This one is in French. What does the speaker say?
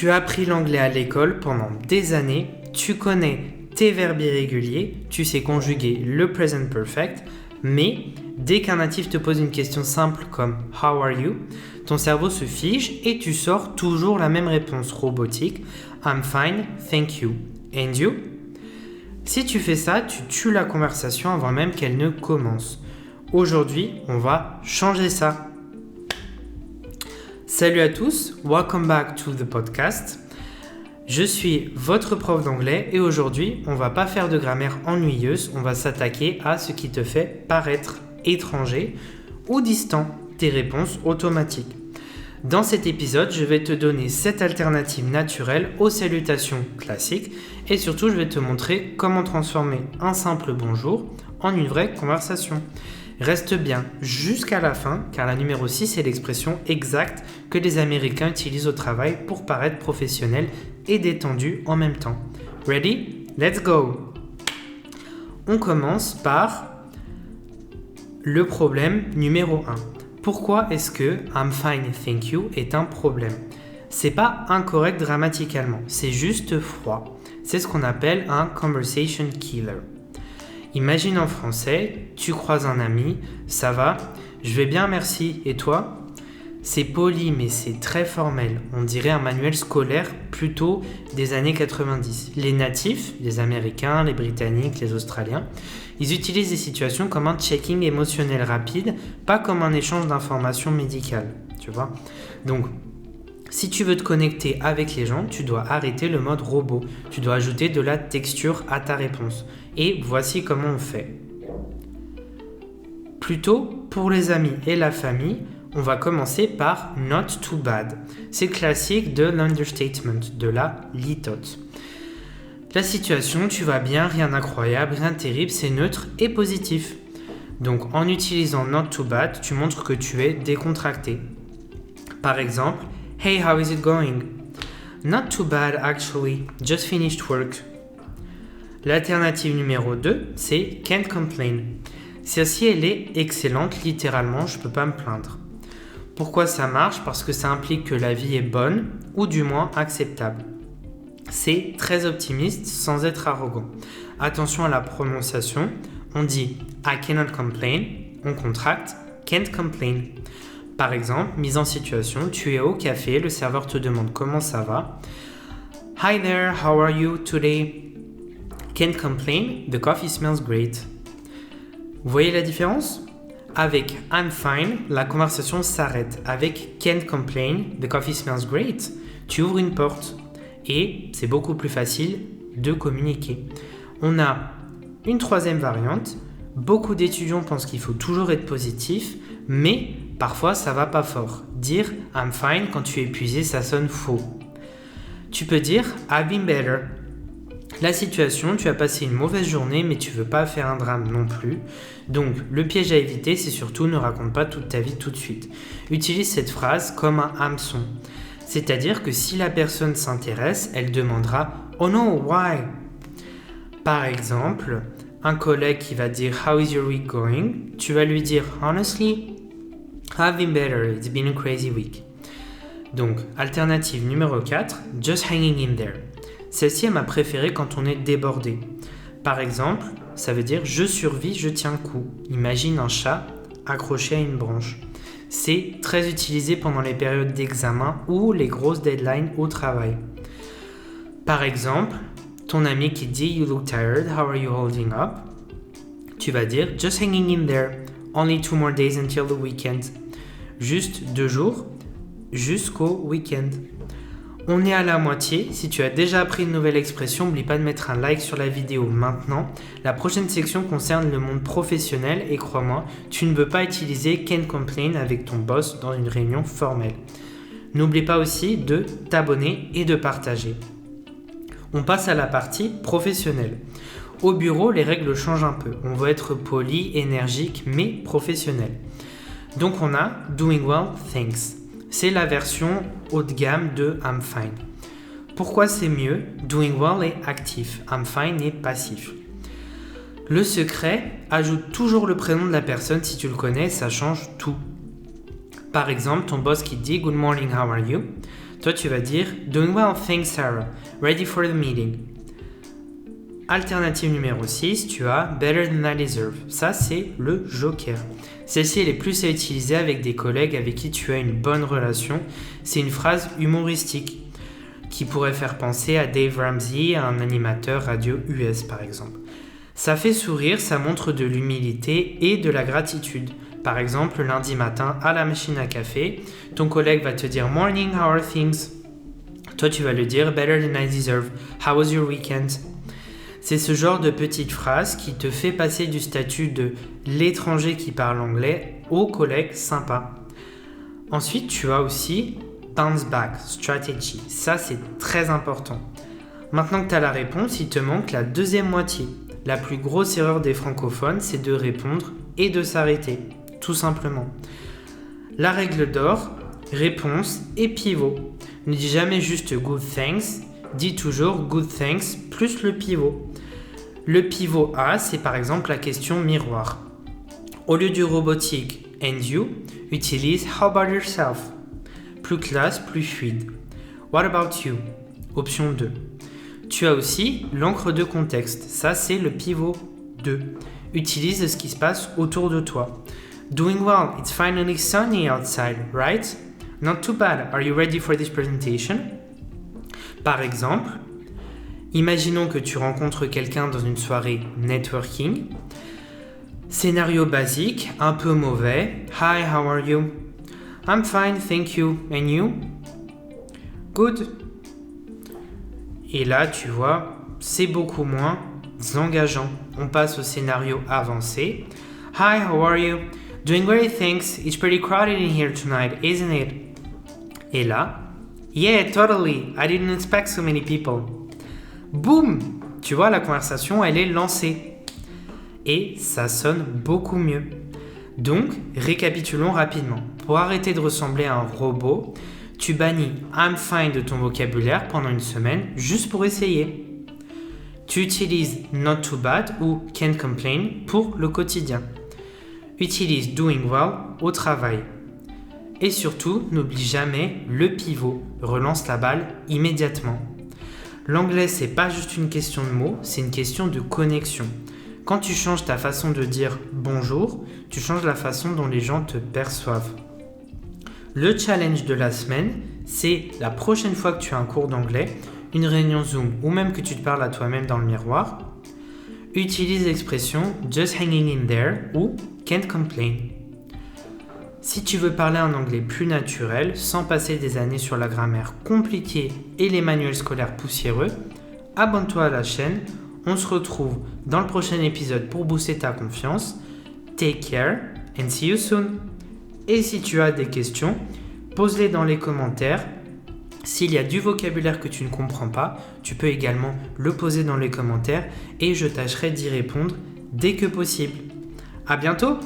Tu as appris l'anglais à l'école pendant des années, tu connais tes verbes irréguliers, tu sais conjuguer le present perfect, mais dès qu'un natif te pose une question simple comme « How are you ?», ton cerveau se fige et tu sors toujours la même réponse robotique « I'm fine, thank you. And you ?». Si tu fais ça, tu tues la conversation avant même qu'elle ne commence. Aujourd'hui, on va changer ça. Salut à tous, welcome back to the podcast. Je suis votre prof d'anglais et aujourd'hui, on va pas faire de grammaire ennuyeuse, on va s'attaquer à ce qui te fait paraître étranger ou distant, tes réponses automatiques. Dans cet épisode, je vais te donner 7 alternatives naturelles aux salutations classiques et surtout, je vais te montrer comment transformer un simple bonjour en une vraie conversation. Reste bien jusqu'à la fin car la numéro 6 est l'expression exacte que les Américains utilisent au travail pour paraître professionnels et détendus en même temps. Ready? Let's go! On commence par le problème numéro 1. Pourquoi est-ce que I'm fine, thank you est un problème? C'est pas incorrect grammaticalement, c'est juste froid. C'est ce qu'on appelle un conversation killer. Imagine en français, tu croises un ami, ça va? Je vais bien, merci. Et toi? C'est poli, mais c'est très formel. On dirait un manuel scolaire plutôt des années 90. Les natifs, les Américains, les Britanniques, les Australiens, ils utilisent des situations comme un checking émotionnel rapide, pas comme un échange d'informations médicales. Tu vois? Donc, si tu veux te connecter avec les gens, tu dois arrêter le mode robot. Tu dois ajouter de la texture à ta réponse. Et voici comment on fait. Plutôt, pour les amis et la famille, on va commencer par not too bad. C'est classique de l'understatement, de la litote. La situation, tu vas bien, rien d'incroyable, rien de terrible, c'est neutre et positif. Donc, en utilisant not too bad, tu montres que tu es décontracté. Par exemple, Hey, how is it going? Not too bad actually, just finished work. L'alternative numéro 2, c'est can't complain. Celle-ci, elle est excellente, littéralement, je peux pas me plaindre. Pourquoi ça marche? Parce que ça implique que la vie est bonne, ou du moins acceptable. C'est très optimiste sans être arrogant. Attention à la prononciation, on dit I cannot complain, on contracte can't complain. Par exemple, mise en situation, tu es au café, le serveur te demande comment ça va. Hi there, how are you today? Can't complain, the coffee smells great. Vous voyez la différence? Avec I'm fine, la conversation s'arrête. Avec can't complain, the coffee smells great, tu ouvres une porte. Et c'est beaucoup plus facile de communiquer. On a une troisième variante. Beaucoup d'étudiants pensent qu'il faut toujours être positif, mais parfois ça va pas fort. Dire I'm fine quand tu es épuisé, ça sonne faux. Tu peux dire I've been better. La situation, tu as passé une mauvaise journée, mais tu veux pas faire un drame non plus. Donc, le piège à éviter, c'est surtout ne raconte pas toute ta vie tout de suite. Utilise cette phrase comme un hameçon. C'est-à-dire que si la personne s'intéresse, elle demandera Oh no, why? Par exemple, un collègue qui va dire How is your week going? Tu vas lui dire Honestly, I've been better, it's been a crazy week. Donc, alternative numéro 4, just hanging in there. Celle-ci est ma préférée quand on est débordé. Par exemple, ça veut dire je survis, je tiens le coup. Imagine un chat accroché à une branche. C'est très utilisé pendant les périodes d'examen ou les grosses deadlines au travail. Par exemple, ton ami qui dit You look tired, how are you holding up? Tu vas dire Just hanging in there, only 2 more days until the weekend. Juste 2 jours jusqu'au week-end. On est à la moitié. Si tu as déjà appris une nouvelle expression, n'oublie pas de mettre un like sur la vidéo maintenant. La prochaine section concerne le monde professionnel et crois-moi, tu ne veux pas utiliser can't complain avec ton boss dans une réunion formelle. N'oublie pas aussi de t'abonner et de partager. On passe à la partie professionnelle. Au bureau, les règles changent un peu. On veut être poli, énergique, mais professionnel. Donc on a doing well, thanks. C'est la version haut de gamme de I'm fine. Pourquoi c'est mieux? Doing well est actif, I'm fine est passif. Le secret, ajoute toujours le prénom de la personne si tu le connais, ça change tout. Par exemple, ton boss qui te dit Good morning, how are you? Toi, tu vas dire Doing well, thanks Sarah. Ready for the meeting. Alternative numéro 6, tu as Better than I deserve. Ça, c'est le joker. Celle-ci, elle est plus à utiliser avec des collègues avec qui tu as une bonne relation. C'est une phrase humoristique qui pourrait faire penser à Dave Ramsey, un animateur radio US par exemple. Ça fait sourire, ça montre de l'humilité et de la gratitude. Par exemple, lundi matin, à la machine à café, ton collègue va te dire « Morning, how are things ?» Toi, tu vas le dire « Better than I deserve. How was your weekend ?» C'est ce genre de petite phrase qui te fait passer du statut de l'étranger qui parle anglais au collègue sympa. Ensuite, tu as aussi bounce back strategy. Ça, c'est très important. Maintenant que tu as la réponse, il te manque la deuxième moitié. La plus grosse erreur des francophones, c'est de répondre et de s'arrêter, tout simplement. La règle d'or, réponse et pivot. Ne dis jamais juste good thanks, dis toujours good thanks plus le pivot. Le pivot A, c'est par exemple la question miroir. Au lieu du robotique and you, utilise how about yourself. Plus classe, plus fluide. What about you? Option 2. Tu as aussi l'encre de contexte. Ça, c'est le pivot 2. Utilise ce qui se passe autour de toi. Doing well, it's finally sunny outside, right? Not too bad. Are you ready for this presentation? Par exemple, imaginons que tu rencontres quelqu'un dans une soirée networking. Scénario basique, un peu mauvais. Hi, how are you? I'm fine, thank you. And you? Good. Et là, tu vois, c'est beaucoup moins engageant. On passe au scénario avancé. Hi, how are you? Doing great, thanks. It's pretty crowded in here tonight, isn't it? Et là, yeah, totally. I didn't expect so many people. Boum! Tu vois, la conversation, elle est lancée. Et ça sonne beaucoup mieux. Donc, récapitulons rapidement. Pour arrêter de ressembler à un robot, tu bannis I'm fine de ton vocabulaire pendant une semaine juste pour essayer. Tu utilises not too bad ou can't complain pour le quotidien. Utilise doing well au travail. Et surtout, n'oublie jamais le pivot. Relance la balle immédiatement. L'anglais, c'est pas juste une question de mots, c'est une question de connexion. Quand tu changes ta façon de dire bonjour, tu changes la façon dont les gens te perçoivent. Le challenge de la semaine, c'est la prochaine fois que tu as un cours d'anglais, une réunion Zoom ou même que tu te parles à toi-même dans le miroir, utilise l'expression just hanging in there ou can't complain. Si tu veux parler un anglais plus naturel, sans passer des années sur la grammaire compliquée et les manuels scolaires poussiéreux, abonne-toi à la chaîne. On se retrouve dans le prochain épisode pour booster ta confiance. Take care and see you soon. Et si tu as des questions, pose-les dans les commentaires. S'il y a du vocabulaire que tu ne comprends pas, tu peux également le poser dans les commentaires et je tâcherai d'y répondre dès que possible. À bientôt!